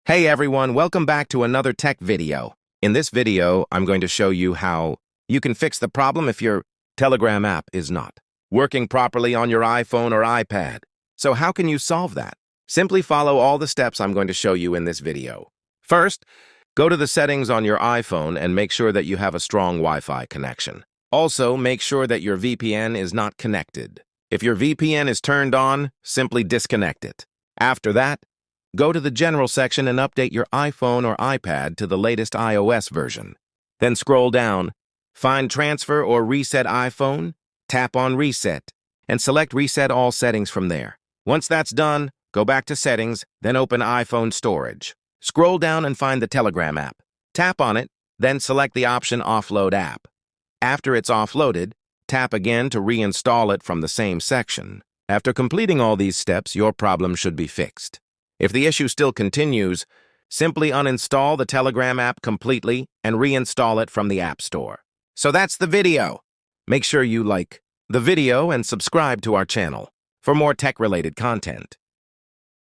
Hey everyone, welcome back to another tech video. In this video, I'm going to show you how you can fix the problem if your Telegram app is not working properly on your iPhone or iPad. So how can you solve that? Simply follow all the steps I'm going to show you in this video. First, go to the settings on your iPhone and make sure that you have a strong Wi-Fi connection. Also, make sure that your VPN is not connected. If your VPN is turned on, simply disconnect it. After that, go to the General section and update your iPhone or iPad to the latest iOS version. Then scroll down, find Transfer or Reset iPhone, tap on Reset, and select Reset All Settings from there. Once that's done, go back to Settings, then open iPhone Storage. Scroll down and find the Telegram app. Tap on it, then select the option Offload App. After it's offloaded, tap again to reinstall it from the same section. After completing all these steps, your problem should be fixed. If the issue still continues, simply uninstall the Telegram app completely and reinstall it from the App Store. So that's the video. Make sure you like the video and subscribe to our channel for more tech-related content.